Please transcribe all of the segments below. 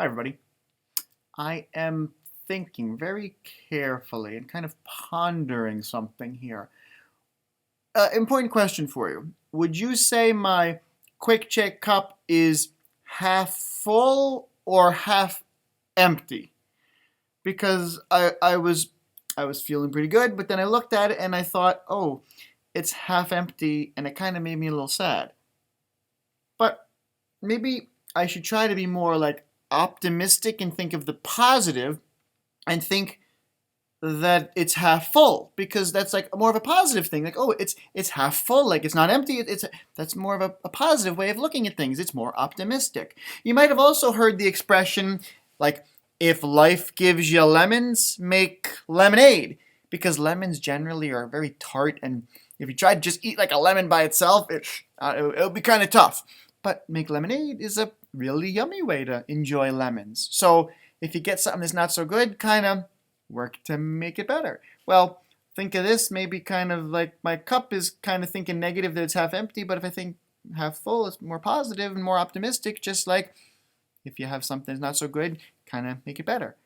Hi, everybody. I am thinking very carefully and kind of pondering something here. Important question for you. Would you say my quick check cup is half full or half empty? Because I was feeling pretty good, but then I looked at it and I thought, oh, it's half empty, and it kind of made me a little sad. But maybe I should try to be more like optimistic and think of the positive and think that it's half full, because that's like more of a positive thing. Like, oh, it's half full, like it's not empty. That's more of a positive way of looking at things. It's more optimistic. You might have also heard the expression like, if life gives you lemons, make lemonade, because lemons generally are very tart, and if you try to just eat like a lemon by itself, it'll be kind of tough. But make lemonade is a really yummy way to enjoy lemons. So if you get something that's not so good, kind of work to make it better. Well, think of this maybe kind of like my cup is kind of thinking negative that it's half empty, but if I think half full, it's more positive and more optimistic, just like if you have something that's not so good, kind of make it better.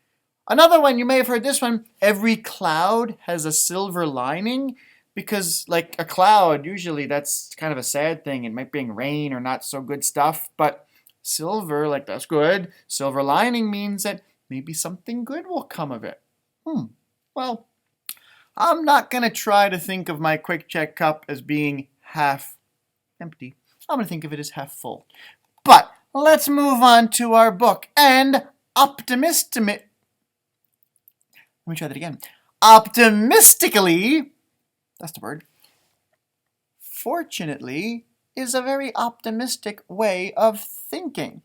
Another one, you may have heard this one, every cloud has a silver lining. Because like a cloud, usually that's kind of a sad thing. It might bring rain or not so good stuff. But silver, like that's good. Silver lining means that maybe something good will come of it. Well, I'm not going to try to think of my quick check cup as being half empty. I'm going to think of it as half full. But let's move on to our book. And optimistically, that's the word. Fortunately is a very optimistic way of thinking.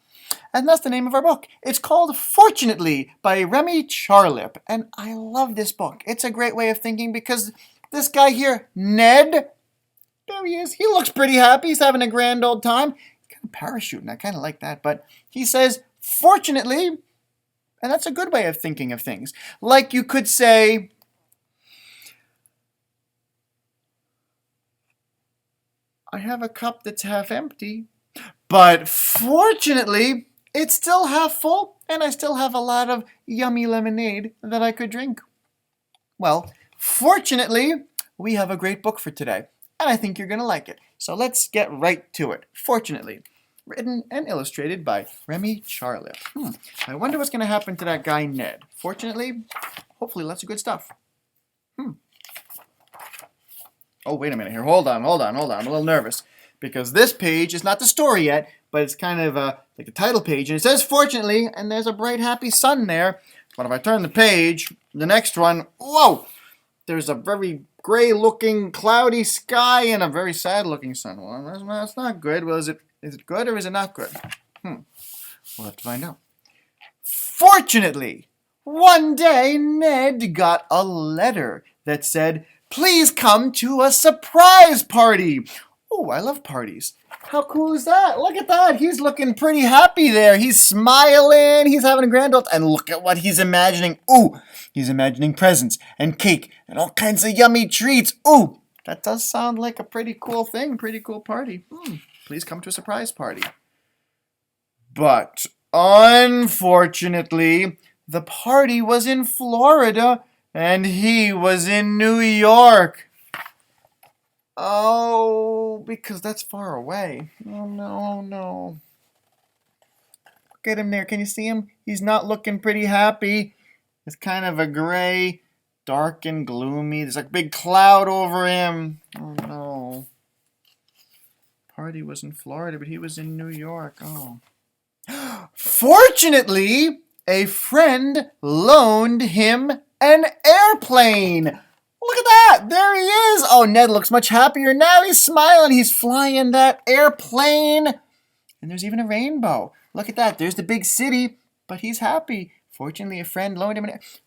And that's the name of our book. It's called Fortunately by Remy Charlip. And I love this book. It's a great way of thinking because this guy here, Ned, there he is. He looks pretty happy. He's having a grand old time. He's kind of parachuting. I kind of like that. But he says, fortunately, and that's a good way of thinking of things. Like you could say, I have a cup that's half empty, but fortunately, it's still half full, and I still have a lot of yummy lemonade that I could drink. Well, fortunately, we have a great book for today, and I think you're going to like it. So let's get right to it. Fortunately, written and illustrated by Remy Charlip. I wonder what's going to happen to that guy Ned. Fortunately, hopefully lots of good stuff. Oh, wait a minute here. Hold on. I'm a little nervous because this page is not the story yet, but it's kind of like the title page. And it says, fortunately, and there's a bright, happy sun there. But if I turn the page, the next one, whoa, there's a very gray-looking, cloudy sky and a very sad-looking sun. Well, that's not good. Well, is it good or is it not good? We'll have to find out. Fortunately, one day Ned got a letter that said, please come to a surprise party. Oh, I love parties. How cool is that? Look at that. He's looking pretty happy there. He's smiling. He's having a grand old... And look at what he's imagining. Ooh, he's imagining presents and cake and all kinds of yummy treats. Ooh, that does sound like a pretty cool thing. Pretty cool party. Please come to a surprise party. But unfortunately, the party was in Florida and he was in New York. Oh, because that's far away. Oh, no. Look at him there. Can you see him? He's not looking pretty happy. It's kind of a gray, dark and gloomy. There's a big cloud over him. Oh, no. Party was in Florida, but he was in New York. Oh. Fortunately, a friend loaned him an airplane. Look at that. There he is. Oh, Ned looks much happier now. He's smiling. He's flying that airplane. And there's even a rainbow. Look at that. There's the big city, but he's happy. Fortunately, a friend loaned him an airplane.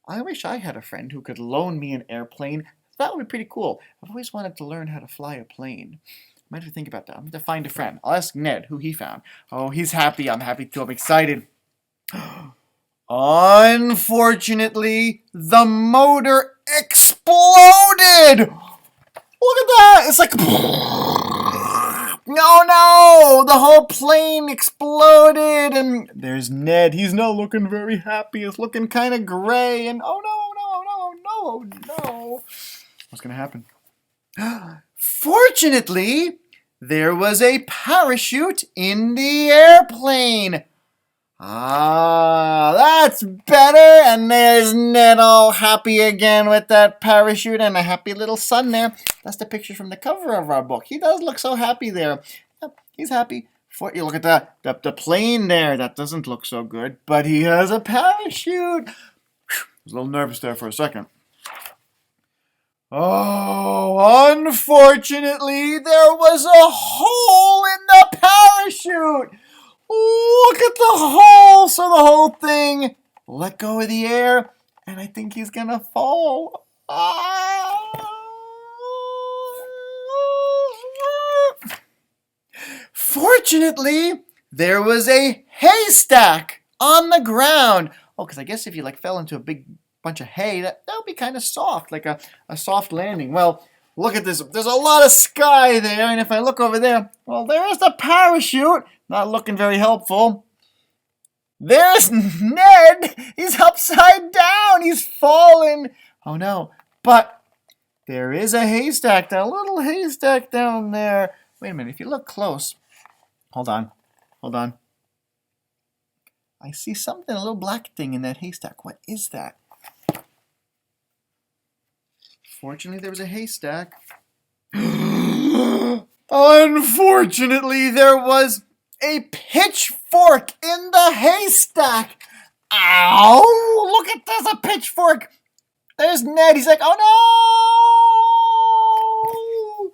I wish I had a friend who could loan me an airplane. That would be pretty cool. I've always wanted to learn how to fly a plane. I might have to think about that. I'm going to find a friend. I'll ask Ned who he found. Oh, he's happy. I'm happy too. I'm excited. Unfortunately, the motor exploded. Look at that. It's like No, no! The whole plane exploded, and there's Ned. He's not looking very happy. He's looking kind of gray, and oh no, no, no, no, no. What's going to happen? Fortunately, there was a parachute in the airplane. Ah, that's better. And there's Ned all happy again with that parachute and a happy little sun there. That's the picture from the cover of our book. He does look so happy there. Yep, he's happy. You look at that, the plane there. That doesn't look so good, but he has a parachute. I was a little nervous there for a second. Oh, unfortunately, there was a hole in the parachute. Look at the hole. So the whole thing let go of the air, and I think he's going to fall. Fortunately, there was a haystack on the ground. Oh, because I guess if you fell into a big bunch of hay, that would be kind of soft, like a soft landing. Well, look at this. There's a lot of sky there, and if I look over there, well, there's the parachute. Not looking very helpful. There's Ned. He's upside down. He's fallen. Oh, no. But there is a haystack, a little haystack down there. Wait a minute. If you look close. Hold on. I see something, a little black thing in that haystack. What is that? Fortunately, there was a haystack. Unfortunately, there was a pitchfork in the haystack. Ow! Look at there's a pitchfork. There's Ned. He's like, oh no!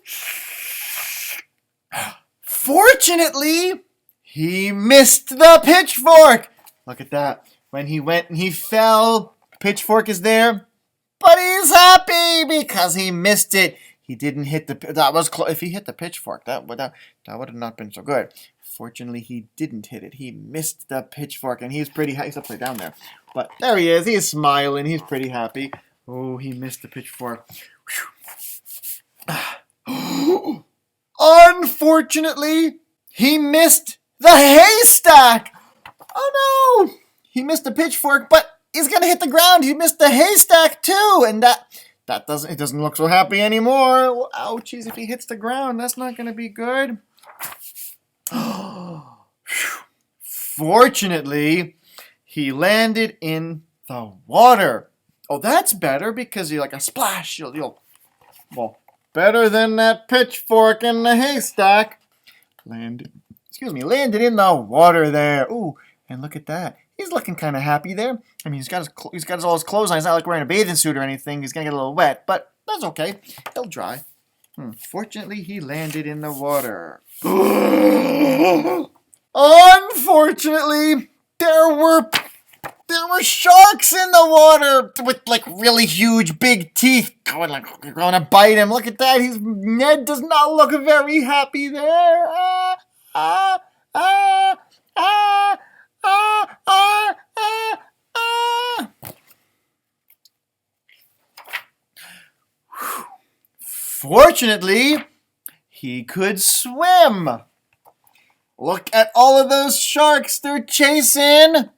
Fortunately, he missed the pitchfork. Look at that. When he went and he fell, the pitchfork is there. But he's happy because he missed it. He didn't hit the. That was close. If he hit the pitchfork, that would have not been so good. Fortunately, he didn't hit it. He missed the pitchfork, and he's pretty. He's upside down there, but there he is. He's smiling. He's pretty happy. Oh, he missed the pitchfork. Unfortunately, he missed the haystack. Oh no! He missed the pitchfork, but he's gonna hit the ground. He missed the haystack too, and that doesn't look so happy anymore. Ouchies! If he hits the ground, that's not gonna be good. Fortunately, he landed in the water. Oh, that's better because you're like a splash. Well, better than that pitchfork in the haystack. Landed in the water there. Ooh, and look at that. He's looking kind of happy there. I mean, he's got all his clothes on. He's not like wearing a bathing suit or anything. He's gonna get a little wet, but that's okay. He'll dry. Fortunately, he landed in the water. Unfortunately, there were sharks in the water with really huge big teeth going to bite him. Look at that. Ned does not look very happy there. Fortunately, he could swim. Look at all of those sharks. They're chasing.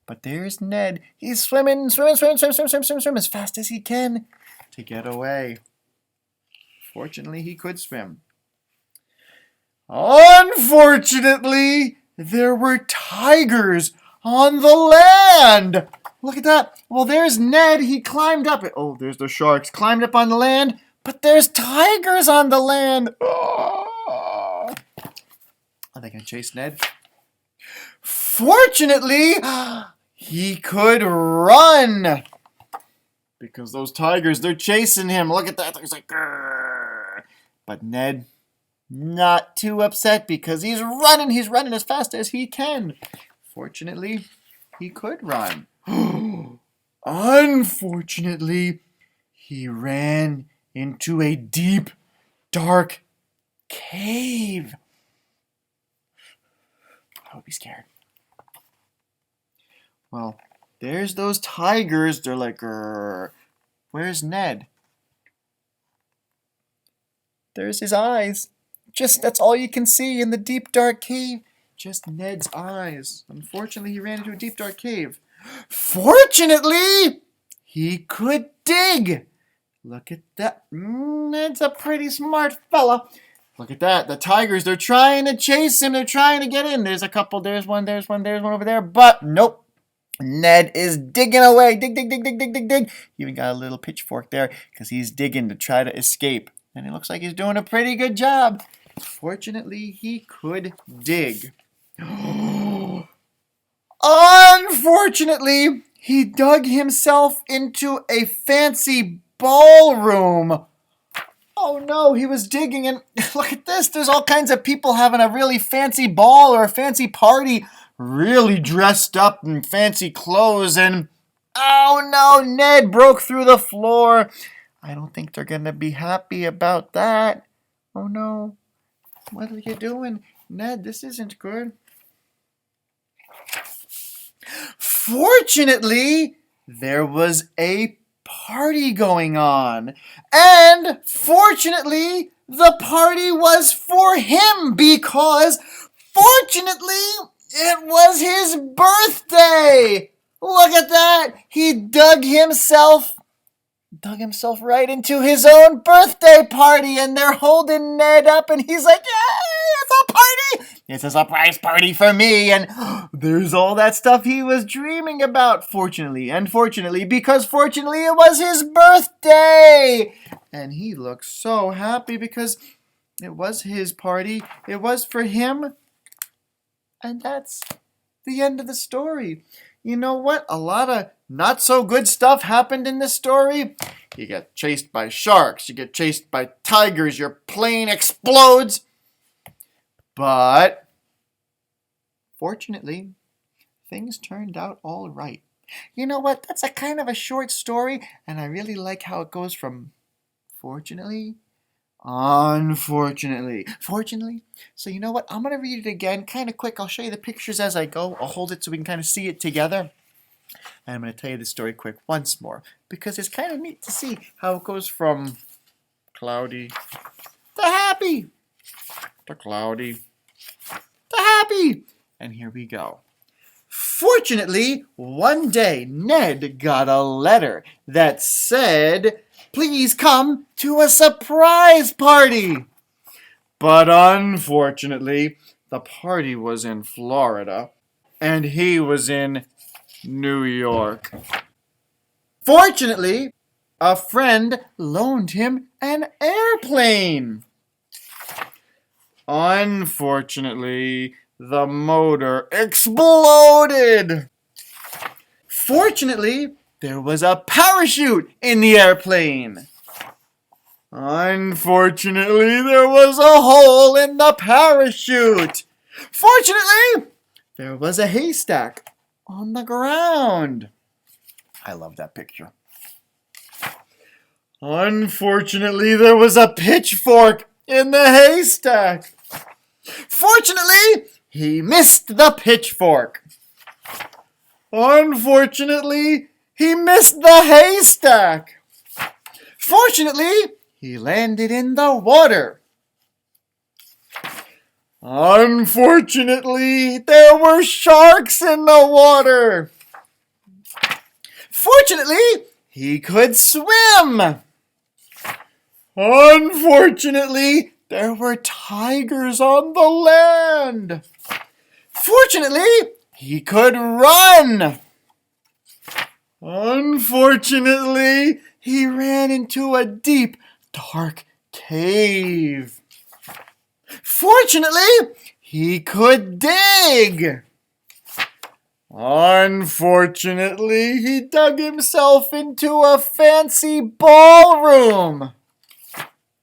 But there's Ned. He's swimming as fast as he can to get away. Fortunately, he could swim. Unfortunately, there were tigers on the land. Look at that. Well, there's Ned. He climbed up. Oh, there's the sharks. Climbed up on the land. But there's tigers on the land. Oh. Are they going to chase Ned? Fortunately, he could run. Because those tigers, they're chasing him. Look at that. He's like, grrr. But Ned, not too upset because he's running. He's running as fast as he can. Fortunately, he could run. Unfortunately, he ran into a deep, dark cave. I would be scared. Well, there's those tigers. They're like, grrr. Where's Ned? There's his eyes. that's all you can see in the deep dark cave. Just Ned's eyes. Unfortunately, he ran into a deep dark cave. Fortunately, he could dig. Look at that. Ned's a pretty smart fella. Look at that. The tigers, they're trying to chase him. They're trying to get in. There's a couple. There's one over there. But nope. Ned is digging away. Dig, dig, dig, dig, dig, dig, dig. He even got a little pitchfork there because he's digging to try to escape. And it looks like he's doing a pretty good job. Fortunately, he could dig. Unfortunately, he dug himself into a fancy ballroom. Oh no, he was digging and look at this. There's all kinds of people having a really fancy ball or a fancy party, really dressed up in fancy clothes, and oh no, Ned broke through the floor. I don't think they're going to be happy about that. Oh no. What are you doing? Ned, this isn't good. Fortunately, there was a party going on. And fortunately, the party was for him because fortunately, it was his birthday. Look at that. He dug himself right into his own birthday party, and they're holding Ned up, and he's like, yay, it's a party! It's a surprise party for me, and there's all that stuff he was dreaming about, fortunately, because fortunately it was his birthday! And he looked so happy because it was his party, it was for him, and that's the end of the story. You know what? A lot of not so good stuff happened in this story. You get chased by sharks. You get chased by tigers. Your plane explodes. But fortunately, things turned out all right. You know what? That's a kind of a short story, and I really like how it goes from fortunately, unfortunately, fortunately. So you know what? I'm going to read it again kind of quick. I'll show you the pictures as I go. I'll hold it so we can kind of see it together. And I'm going to tell you the story quick once more because it's kind of neat to see how it goes from cloudy to happy to cloudy to happy. And here we go. Fortunately, one day Ned got a letter that said, "Please come to a surprise party." But unfortunately, the party was in Florida and he was in New York. Fortunately, a friend loaned him an airplane. Unfortunately, the motor exploded. Fortunately, there was a parachute in the airplane. Unfortunately, there was a hole in the parachute. Fortunately, there was a haystack on the ground. I love that picture. Unfortunately, there was a pitchfork in the haystack. Fortunately, he missed the pitchfork. Unfortunately, he missed the haystack. Fortunately, he landed in the water. Unfortunately, there were sharks in the water. Fortunately, he could swim. Unfortunately, there were tigers on the land. Fortunately, he could run. Unfortunately, he ran into a deep, dark cave. Fortunately, he could dig. Unfortunately, he dug himself into a fancy ballroom.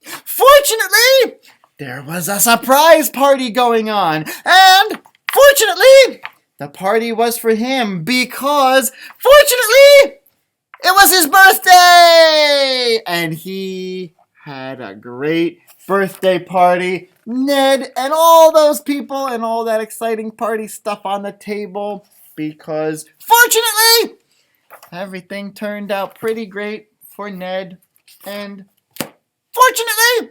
Fortunately, there was a surprise party going on. And fortunately, the party was for him because, fortunately, it was his birthday! And he had a great birthday party. Ned and all those people and all that exciting party stuff on the table because, fortunately, everything turned out pretty great for Ned. And fortunately,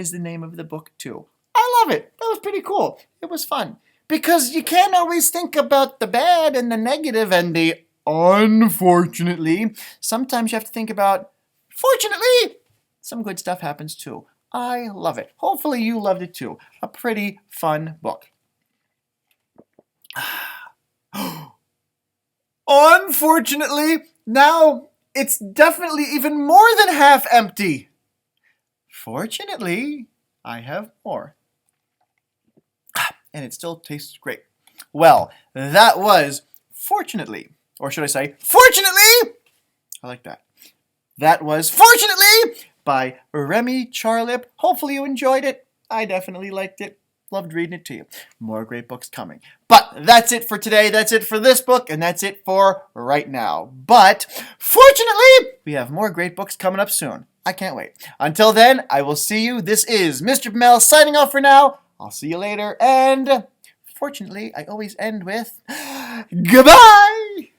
is the name of the book too. I love it. That was pretty cool. It was fun. Because you can't always think about the bad and the negative and the unfortunately. Sometimes you have to think about, fortunately, some good stuff happens too. I love it. Hopefully you loved it too. A pretty fun book. Unfortunately, now it's definitely even more than half empty. Fortunately, I have more. And it still tastes great. Well, that was Fortunately, or should I say, Fortunately! I like that. That was Fortunately by Remy Charlip. Hopefully you enjoyed it. I definitely liked it. Loved reading it to you. More great books coming. But that's it for today. That's it for this book, and that's it for right now. But fortunately, we have more great books coming up soon. I can't wait. Until then, I will see you. This is Mr. Pomel signing off for now. I'll see you later, and fortunately, I always end with goodbye!